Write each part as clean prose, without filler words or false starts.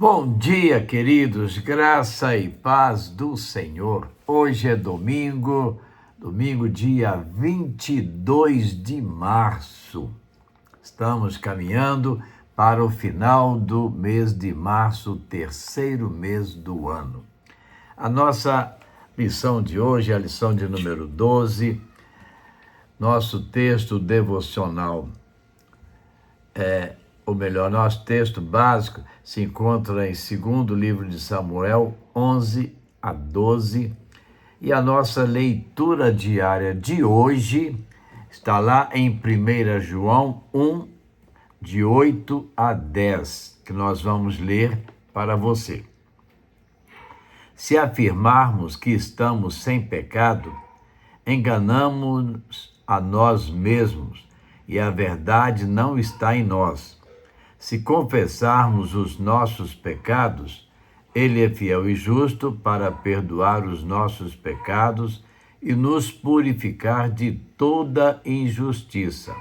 Bom dia, queridos, graça e paz do Senhor. Hoje é domingo, dia 22 de março. Estamos caminhando para o final do mês de março, o terceiro mês do ano. A nossa lição de hoje é a lição de número 12. Nosso texto devocional nosso texto básico se encontra em 2º livro de Samuel, 11 a 12, e a nossa leitura diária de hoje está lá em 1 João 1, de 8 a 10, que nós vamos ler para você. Se afirmarmos que estamos sem pecado, enganamos a nós mesmos e a verdade não está em nós. Se confessarmos os nossos pecados, Ele é fiel e justo para perdoar os nossos pecados e nos purificar de toda injustiça.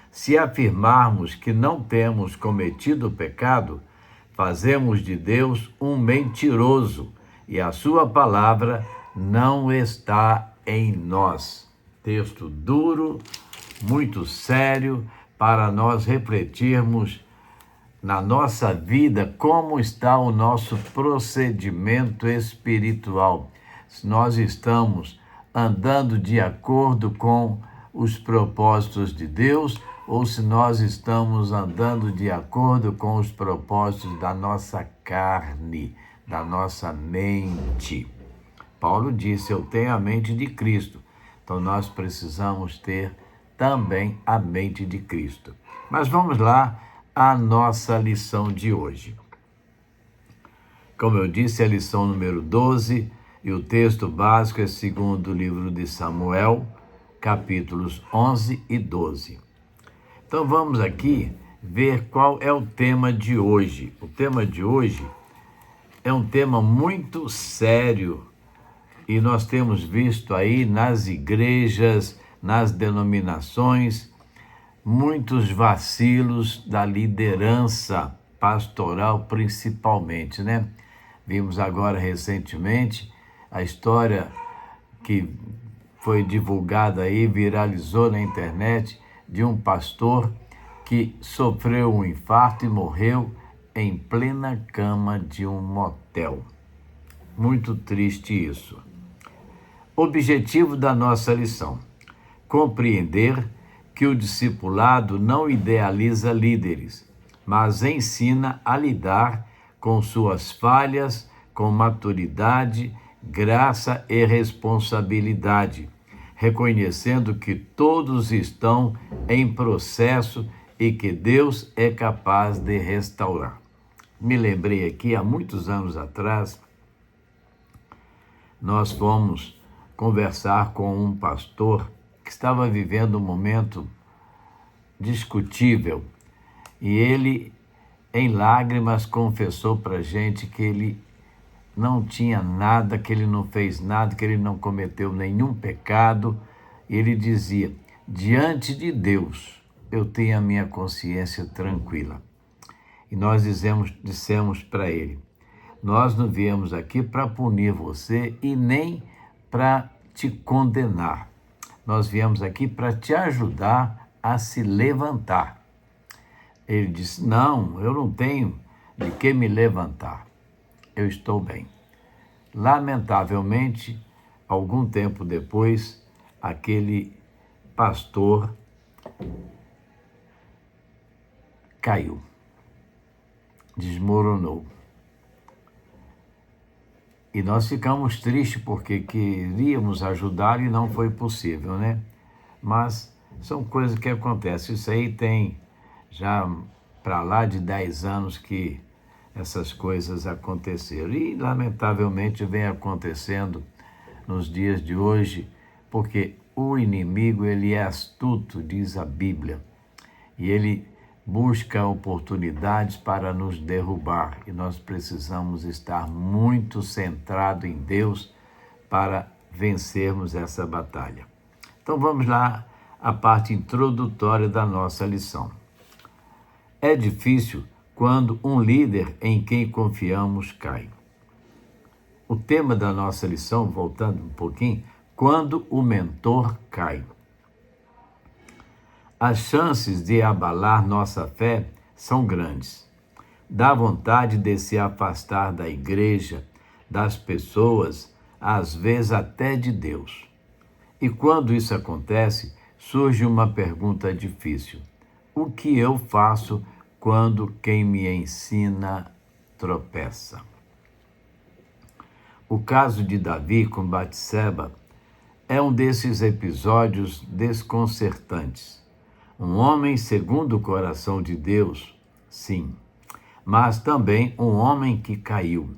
Se afirmarmos que não temos cometido pecado, fazemos de Deus um mentiroso e a sua palavra não está em nós. Texto duro, muito sério, para nós refletirmos na nossa vida como está o nosso procedimento espiritual. Se nós estamos andando de acordo com os propósitos de Deus ou se nós estamos andando de acordo com os propósitos da nossa carne, da nossa mente. Paulo disse: eu tenho a mente de Cristo. Então nós precisamos ter também a mente de Cristo. Mas vamos lá à nossa lição de hoje. Como eu disse, é a lição número 12 e o texto básico é 2º livro de Samuel, capítulos 11 e 12. Então vamos aqui ver qual é o tema de hoje. O tema de hoje é um tema muito sério e nós temos visto aí nas igrejas, nas denominações, muitos vacilos da liderança pastoral principalmente, né? Vimos agora recentemente a história que foi divulgada aí, viralizou na internet, de um pastor que sofreu um infarto e morreu em plena cama de um motel. Muito triste isso. Objetivo da nossa lição: compreender que o discipulado não idealiza líderes, mas ensina a lidar com suas falhas, com maturidade, graça e responsabilidade, reconhecendo que todos estão em processo e que Deus é capaz de restaurar. Me lembrei aqui, há muitos anos atrás, nós fomos conversar com um pastor que estava vivendo um momento discutível e ele, em lágrimas, confessou para a gente que ele não tinha nada, que ele não fez nada, que ele não cometeu nenhum pecado. Ele dizia: diante de Deus, eu tenho a minha consciência tranquila. E nós dissemos para ele: nós não viemos aqui para punir você e nem para te condenar. Nós viemos aqui para te ajudar a se levantar. Ele disse: não, eu não tenho de que me levantar. Eu estou bem. Lamentavelmente, algum tempo depois, aquele pastor caiu, desmoronou. E nós ficamos tristes porque queríamos ajudar e não foi possível, né? Mas são coisas que acontecem. Isso aí tem já para lá de 10 anos que essas coisas aconteceram. E, lamentavelmente, vem acontecendo nos dias de hoje, porque o inimigo, ele é astuto, diz a Bíblia, e ele busca oportunidades para nos derrubar. E nós precisamos estar muito centrados em Deus para vencermos essa batalha. Então vamos lá, a parte introdutória da nossa lição. É difícil quando um líder em quem confiamos cai. O tema da nossa lição, voltando um pouquinho, quando o mentor cai. As chances de abalar nossa fé são grandes. Dá vontade de se afastar da igreja, das pessoas, às vezes até de Deus. E quando isso acontece, surge uma pergunta difícil: o que eu faço quando quem me ensina tropeça? O caso de Davi com Batseba é um desses episódios desconcertantes. Um homem segundo o coração de Deus, sim, mas também um homem que caiu.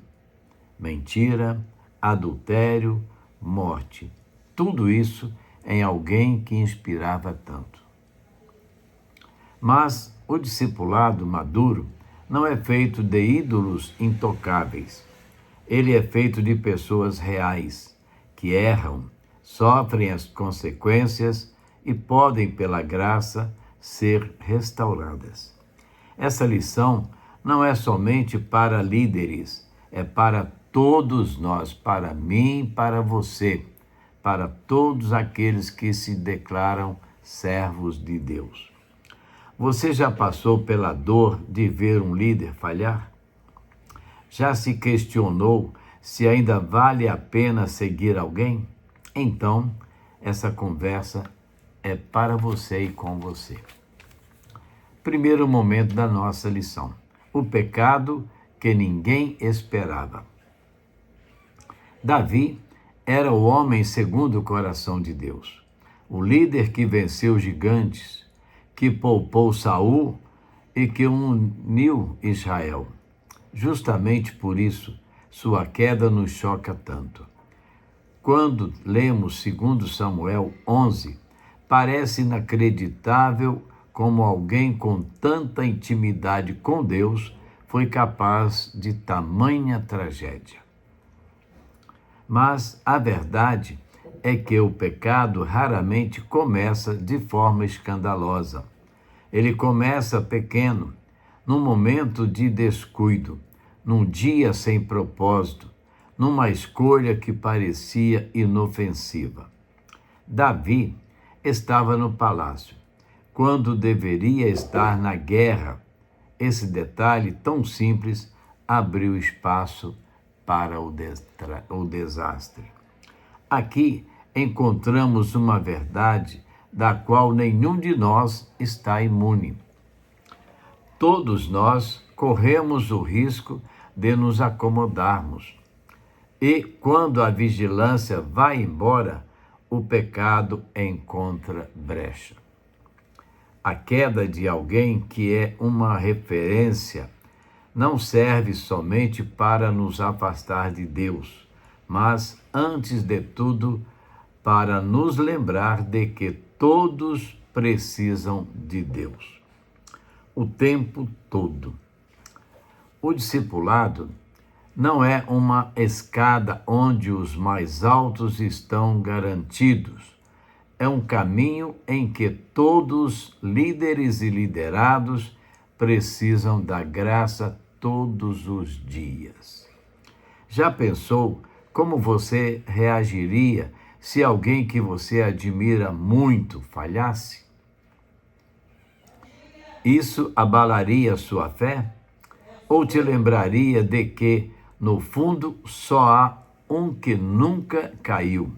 Mentira, adultério, morte. Tudo isso em alguém que inspirava tanto. Mas o discipulado maduro não é feito de ídolos intocáveis. Ele é feito de pessoas reais, que erram, sofrem as consequências e podem, pela graça, ser restauradas. Essa lição não é somente para líderes, é para todos nós, para mim, para você, para todos aqueles que se declaram servos de Deus. Você já passou pela dor de ver um líder falhar? Já se questionou se ainda vale a pena seguir alguém? Então, essa conversa é para você e com você. Primeiro momento da nossa lição: o pecado que ninguém esperava. Davi era o homem segundo o coração de Deus, o líder que venceu gigantes, que poupou Saul e que uniu Israel. Justamente por isso, sua queda nos choca tanto. Quando lemos 2 Samuel 11, parece inacreditável como alguém com tanta intimidade com Deus foi capaz de tamanha tragédia. Mas a verdade é que o pecado raramente começa de forma escandalosa. Ele começa pequeno, num momento de descuido, num dia sem propósito, numa escolha que parecia inofensiva. Davi estava no palácio, quando deveria estar na guerra. Esse detalhe tão simples abriu espaço para o desastre. Aqui encontramos uma verdade da qual nenhum de nós está imune. Todos nós corremos o risco de nos acomodarmos. E quando a vigilância vai embora, o pecado encontra brecha. A queda de alguém que é uma referência não serve somente para nos afastar de Deus, mas, antes de tudo, para nos lembrar de que todos precisam de Deus. O tempo todo. O discipulado não é uma escada onde os mais altos estão garantidos. É um caminho em que todos, líderes e liderados, precisam da graça todos os dias. Já pensou como você reagiria se alguém que você admira muito falhasse? Isso abalaria sua fé? Ou te lembraria de que, no fundo, só há um que nunca caiu,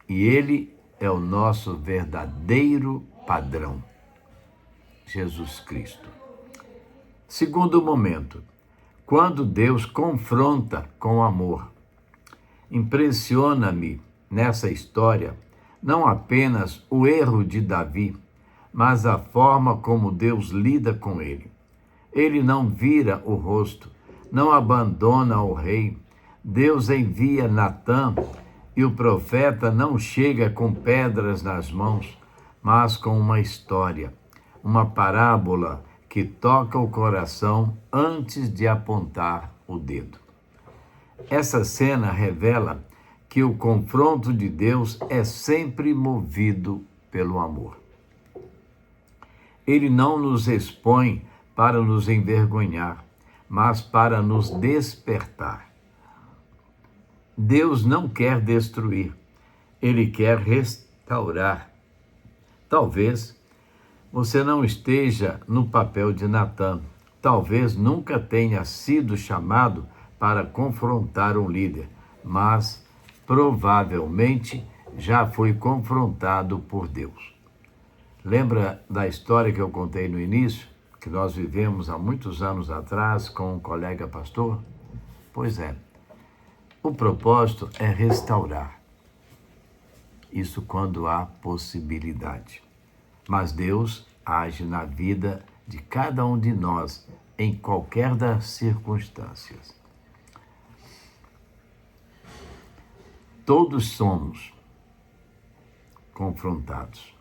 e ele é o nosso verdadeiro padrão, Jesus Cristo. Segundo momento, quando Deus confronta com amor. Impressiona-me nessa história não apenas o erro de Davi, mas a forma como Deus lida com ele. Ele não vira o rosto, não abandona o rei. Deus envia Natã e o profeta não chega com pedras nas mãos, mas com uma história, uma parábola que toca o coração antes de apontar o dedo. Essa cena revela que o confronto de Deus é sempre movido pelo amor. Ele não nos expõe para nos envergonhar, mas para nos despertar. Deus não quer destruir, Ele quer restaurar. Talvez você não esteja no papel de Natã, talvez nunca tenha sido chamado para confrontar um líder, mas provavelmente já foi confrontado por Deus. Lembra da história que eu contei no início, que nós vivemos há muitos anos atrás com um colega pastor? Pois é, o propósito é restaurar. Isso quando há possibilidade. Mas Deus age na vida de cada um de nós, em qualquer das circunstâncias. Todos somos confrontados,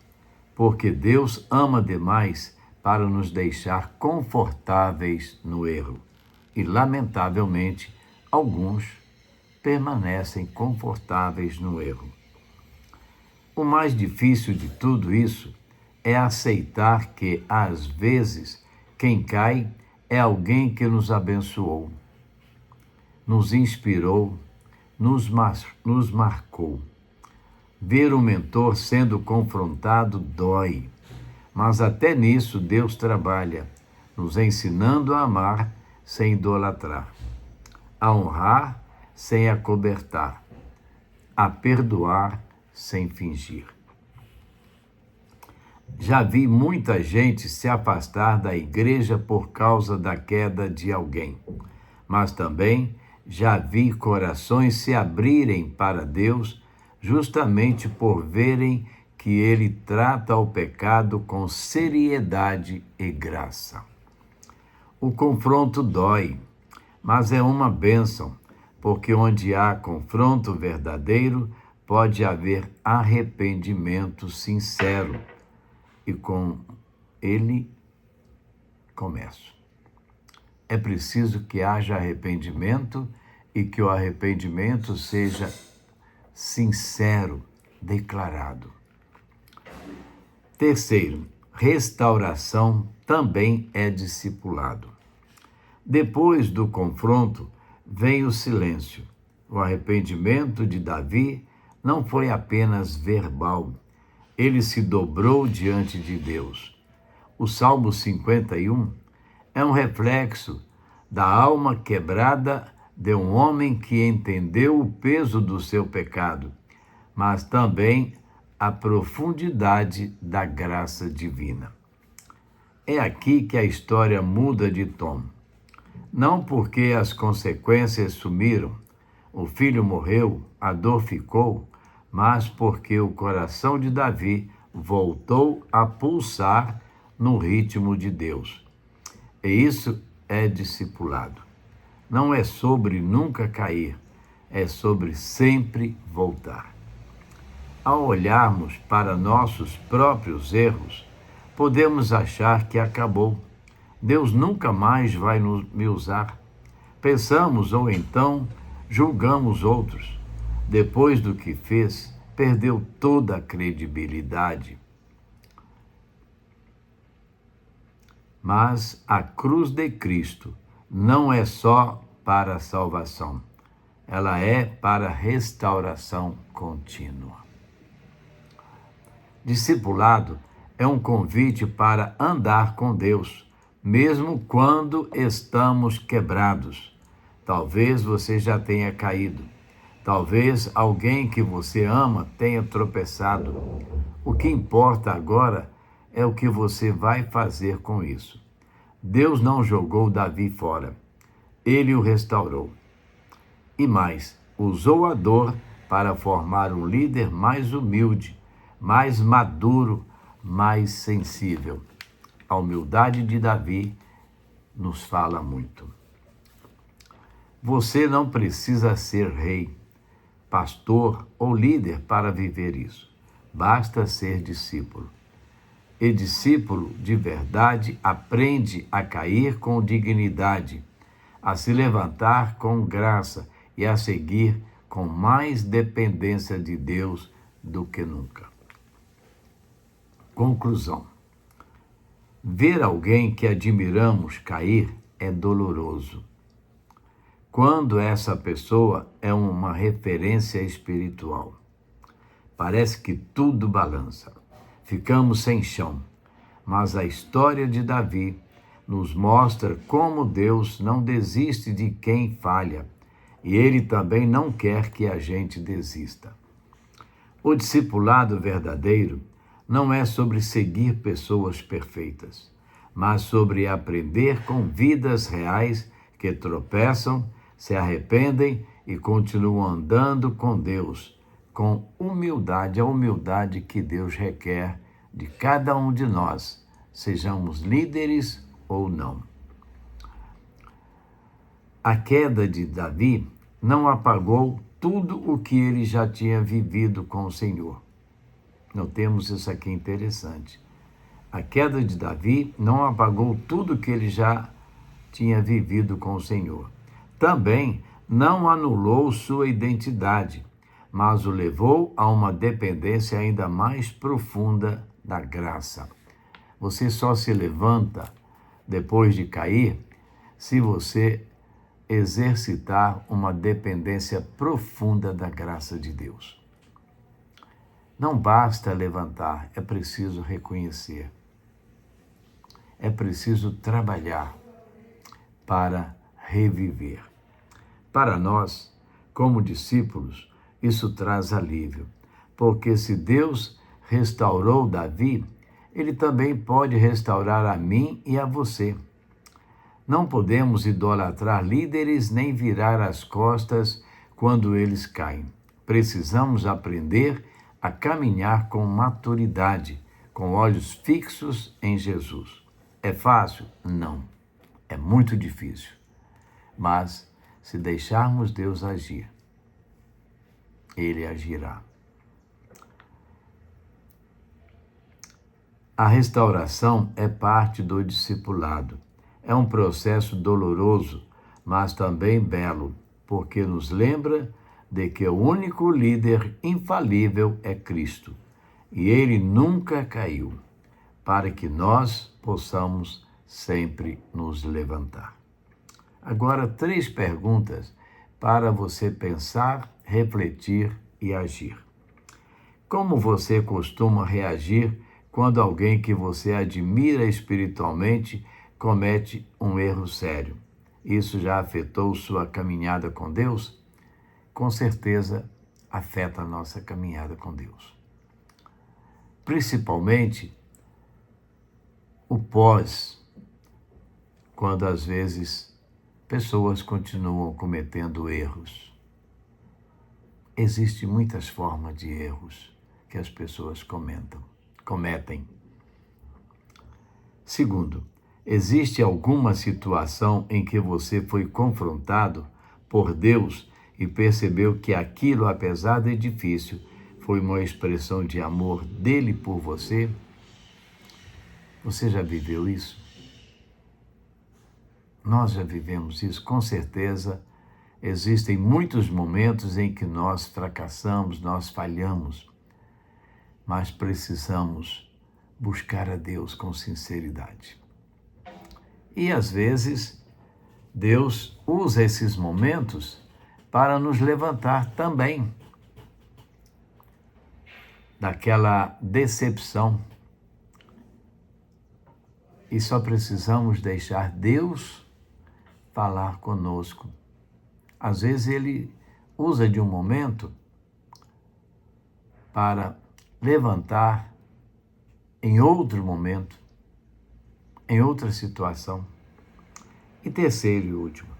porque Deus ama demais para nos deixar confortáveis no erro. E, lamentavelmente, alguns permanecem confortáveis no erro. O mais difícil de tudo isso é aceitar que, às vezes, quem cai é alguém que nos abençoou, nos inspirou, nos marcou. Ver o mentor sendo confrontado dói, mas até nisso Deus trabalha, nos ensinando a amar sem idolatrar, a honrar sem acobertar, a perdoar sem fingir. Já vi muita gente se afastar da igreja por causa da queda de alguém, mas também já vi corações se abrirem para Deus justamente por verem que Ele trata o pecado com seriedade e graça. O confronto dói, mas é uma bênção, porque onde há confronto verdadeiro, pode haver arrependimento sincero. E com ele começo. É preciso que haja arrependimento e que o arrependimento seja sincero, declarado. Terceiro, restauração também é discipulado. Depois do confronto, vem o silêncio. O arrependimento de Davi não foi apenas verbal. Ele se dobrou diante de Deus. O Salmo 51 é um reflexo da alma quebrada de um homem que entendeu o peso do seu pecado, mas também a profundidade da graça divina. É aqui que a história muda de tom. Não porque as consequências sumiram, o filho morreu, a dor ficou, mas porque o coração de Davi voltou a pulsar no ritmo de Deus. E isso é discipulado. Não é sobre nunca cair, é sobre sempre voltar. Ao olharmos para nossos próprios erros, podemos achar que acabou. Deus nunca mais vai me usar. Pensamos ou então julgamos outros. Depois do que fez, perdeu toda a credibilidade. Mas a cruz de Cristo não é só para a salvação, ela é para a restauração contínua. Discipulado é um convite para andar com Deus, mesmo quando estamos quebrados. Talvez você já tenha caído. Talvez alguém que você ama tenha tropeçado. O que importa agora é o que você vai fazer com isso. Deus não jogou Davi fora. Ele o restaurou. E mais, usou a dor para formar um líder mais humilde, mais maduro, mais sensível. A humildade de Davi nos fala muito. Você não precisa ser rei, pastor ou líder para viver isso. Basta ser discípulo. E discípulo de verdade aprende a cair com dignidade, a se levantar com graça e a seguir com mais dependência de Deus do que nunca. Conclusão. Ver alguém que admiramos cair é doloroso. Quando essa pessoa é uma referência espiritual, parece que tudo balança. Ficamos sem chão. Mas a história de Davi nos mostra como Deus não desiste de quem falha, e Ele também não quer que a gente desista. O discipulado verdadeiro não é sobre seguir pessoas perfeitas, mas sobre aprender com vidas reais que tropeçam, se arrependem e continuam andando com Deus, com humildade, a humildade que Deus requer de cada um de nós, sejamos líderes ou não. A queda de Davi não apagou tudo o que ele já tinha vivido com o Senhor. Notemos isso aqui interessante. A queda de Davi não apagou tudo que ele já tinha vivido com o Senhor. Também não anulou sua identidade, mas o levou a uma dependência ainda mais profunda da graça. Você só se levanta depois de cair se você exercitar uma dependência profunda da graça de Deus. Não basta levantar, é preciso reconhecer. É preciso trabalhar para reviver. Para nós, como discípulos, isso traz alívio, porque se Deus restaurou Davi, Ele também pode restaurar a mim e a você. Não podemos idolatrar líderes nem virar as costas quando eles caem. Precisamos aprender a caminhar com maturidade, com olhos fixos em Jesus. É fácil? Não. É muito difícil. Mas, se deixarmos Deus agir, Ele agirá. A restauração é parte do discipulado. É um processo doloroso, mas também belo, porque nos lembra de que o único líder infalível é Cristo, e Ele nunca caiu, para que nós possamos sempre nos levantar. Agora, 3 perguntas para você pensar, refletir e agir. Como você costuma reagir quando alguém que você admira espiritualmente comete um erro sério? Isso já afetou sua caminhada com Deus? Com certeza afeta a nossa caminhada com Deus. Principalmente o pós, quando às vezes pessoas continuam cometendo erros. Existem muitas formas de erros que as pessoas cometem. Segundo, existe alguma situação em que você foi confrontado por Deus e percebeu que aquilo, apesar de difícil, foi uma expressão de amor dele por você? Você já viveu isso? Nós já vivemos isso, com certeza. Existem muitos momentos em que nós fracassamos, nós falhamos, mas precisamos buscar a Deus com sinceridade. E às vezes, Deus usa esses momentos para nos levantar também daquela decepção. E só precisamos deixar Deus falar conosco. Às vezes Ele usa de um momento para levantar em outro momento, em outra situação. E terceiro e último,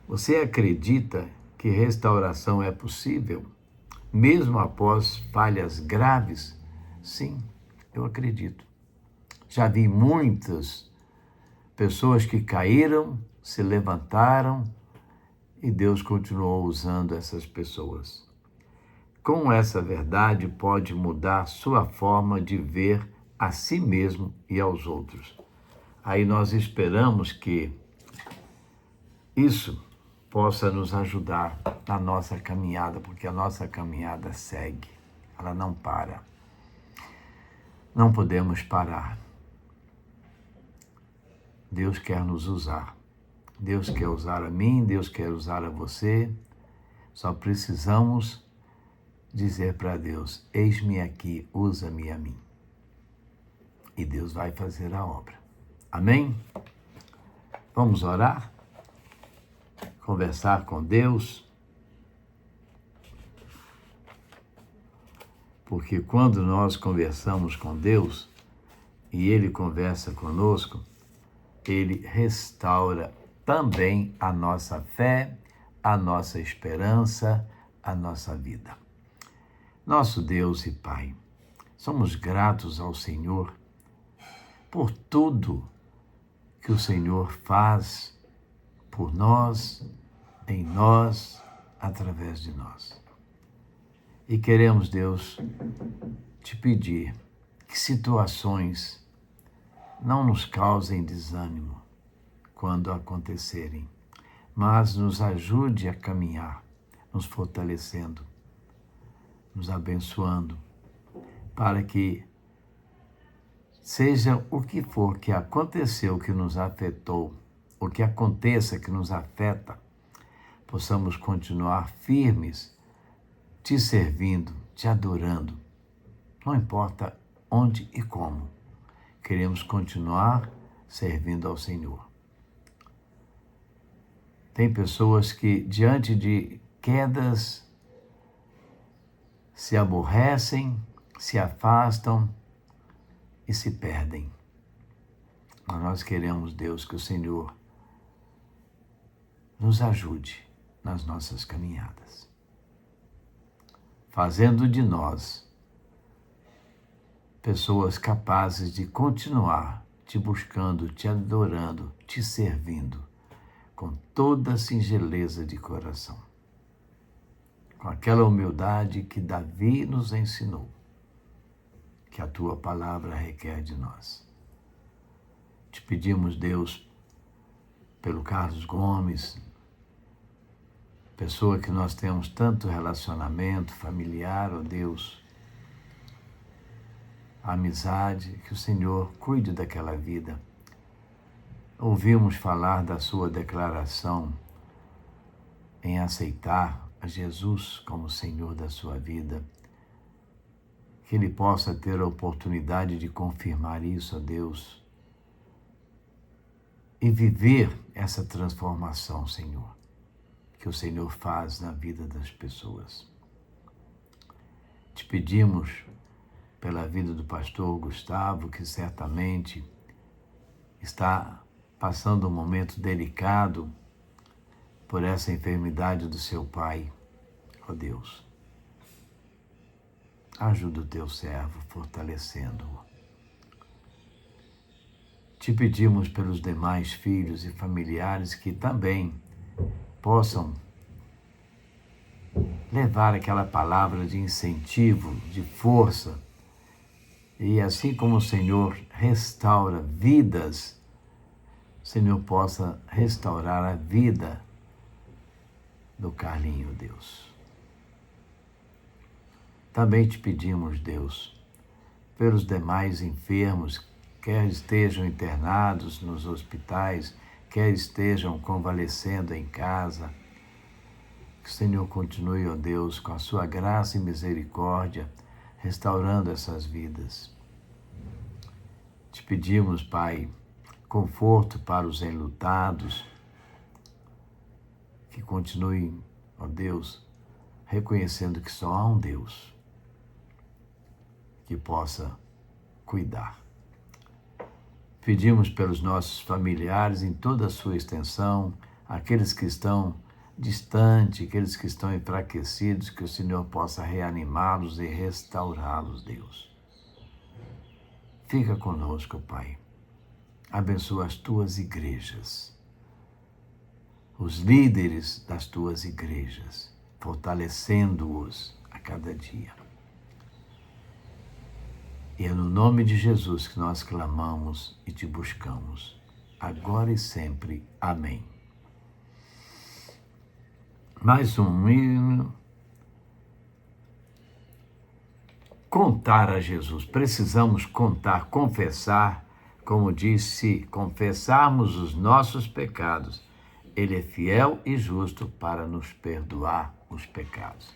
você acredita que restauração é possível, mesmo após falhas graves? Sim, eu acredito. Já vi muitas pessoas que caíram, se levantaram e Deus continuou usando essas pessoas. Com essa verdade pode mudar sua forma de ver a si mesmo e aos outros. Aí nós esperamos que isso possa nos ajudar na nossa caminhada, porque a nossa caminhada segue, ela não para. Não podemos parar. Deus quer nos usar. Deus quer usar a mim, Deus quer usar a você. Só precisamos dizer para Deus: eis-me aqui, usa-me a mim. E Deus vai fazer a obra. Amém? Vamos orar? Conversar com Deus? Porque quando nós conversamos com Deus e Ele conversa conosco, Ele restaura também a nossa fé, a nossa esperança, a nossa vida. Nosso Deus e Pai, somos gratos ao Senhor por tudo que o Senhor faz por nós, em nós, através de nós. E queremos, Deus, te pedir que situações não nos causem desânimo quando acontecerem, mas nos ajude a caminhar, nos fortalecendo, nos abençoando, para que seja o que for que aconteceu, que nos afetou, o que aconteça que nos afeta, possamos continuar firmes, te servindo, te adorando, não importa onde e como. Queremos continuar servindo ao Senhor. Tem pessoas que, diante de quedas, se aborrecem, se afastam e se perdem. Mas nós queremos, Deus, que o Senhor nos ajude nas nossas caminhadas, fazendo de nós pessoas capazes de continuar te buscando, te adorando, te servindo, com toda a singeleza de coração, com aquela humildade que Davi nos ensinou, que a tua palavra requer de nós. Te pedimos, Deus, pelo Carlos Gomes, pessoa que nós temos tanto relacionamento familiar, ó Deus, amizade, que o Senhor cuide daquela vida. Ouvimos falar da sua declaração em aceitar a Jesus como Senhor da sua vida. Que ele possa ter a oportunidade de confirmar isso, ó Deus, e viver essa transformação, Senhor, que o Senhor faz na vida das pessoas. Te pedimos pela vida do pastor Gustavo, que certamente está passando um momento delicado por essa enfermidade do seu pai. Ó Deus, ajuda o teu servo, fortalecendo-o. Te pedimos pelos demais filhos e familiares que também possam levar aquela palavra de incentivo, de força, e assim como o Senhor restaura vidas, o Senhor possa restaurar a vida do Carlinho, Deus. Também te pedimos, Deus, pelos demais enfermos, quer estejam internados nos hospitais, quer estejam convalescendo em casa, que o Senhor continue, ó Deus, com a sua graça e misericórdia, restaurando essas vidas. Te pedimos, Pai, conforto para os enlutados, que continuem, ó Deus, reconhecendo que só há um Deus que possa cuidar. Pedimos pelos nossos familiares em toda a sua extensão, aqueles que estão distantes, aqueles que estão enfraquecidos, que o Senhor possa reanimá-los e restaurá-los, Deus. Fica conosco, Pai. Abençoa as tuas igrejas, os líderes das tuas igrejas, fortalecendo-os a cada dia. E é no nome de Jesus que nós clamamos e te buscamos, agora e sempre. Amém. Mais um hino. Contar a Jesus. Precisamos contar, confessar, como disse, confessarmos os nossos pecados. Ele é fiel e justo para nos perdoar os pecados.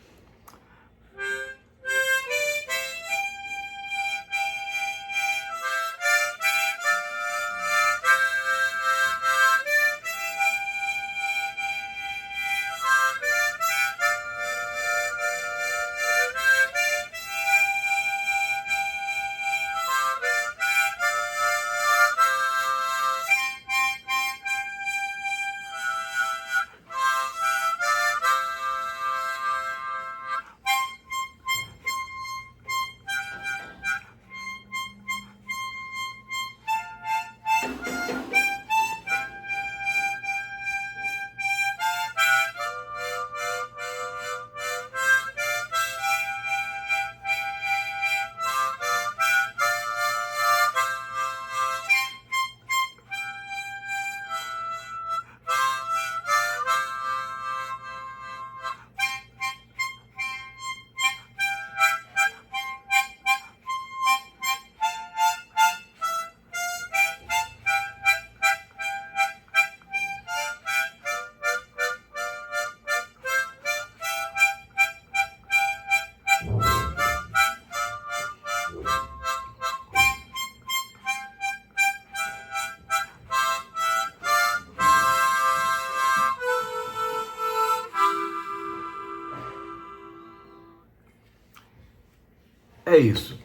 É isso.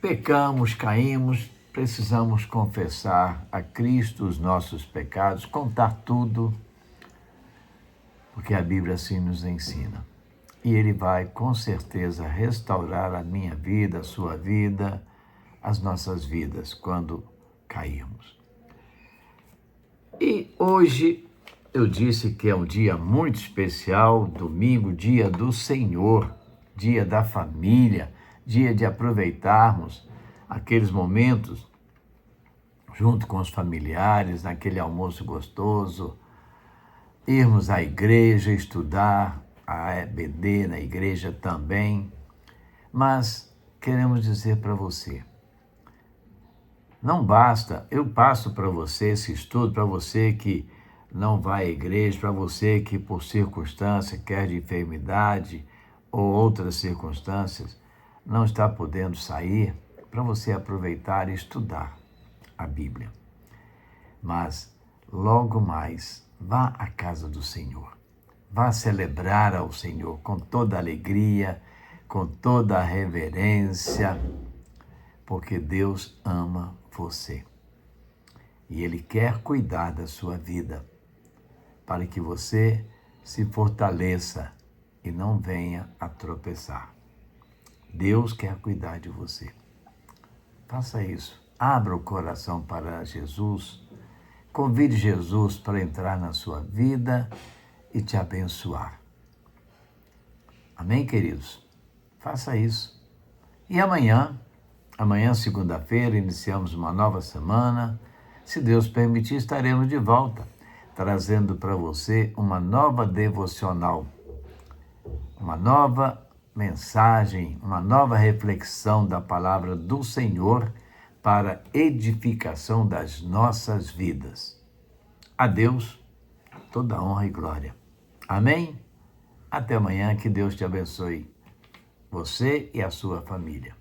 Pecamos, caímos, precisamos confessar a Cristo os nossos pecados, contar tudo, porque a Bíblia assim nos ensina. E Ele vai, com certeza, restaurar a minha vida, a sua vida, as nossas vidas, quando cairmos. E hoje eu disse que é um dia muito especial, domingo, dia do Senhor, dia da família, dia de aproveitarmos aqueles momentos junto com os familiares, naquele almoço gostoso, irmos à igreja, estudar a EBD na igreja também. Mas queremos dizer para você, não basta, eu passo para você esse estudo, para você que não vai à igreja, para você que por circunstância, quer de enfermidade ou outras circunstâncias, não está podendo sair, para você aproveitar e estudar a Bíblia. Mas logo mais, vá à casa do Senhor. Vá celebrar ao Senhor com toda a alegria, com toda a reverência, porque Deus ama você. E Ele quer cuidar da sua vida, para que você se fortaleça e não venha a tropeçar. Deus quer cuidar de você. Faça isso. Abra o coração para Jesus. Convide Jesus para entrar na sua vida e te abençoar. Amém, queridos? Faça isso. E amanhã, segunda-feira, iniciamos uma nova semana Se Deus permitir, estaremos de volta, trazendo para você uma nova devocional, uma nova mensagem, uma nova reflexão da palavra do Senhor para edificação das nossas vidas. A Deus toda honra e glória. Amém? Até amanhã, que Deus te abençoe, você e a sua família.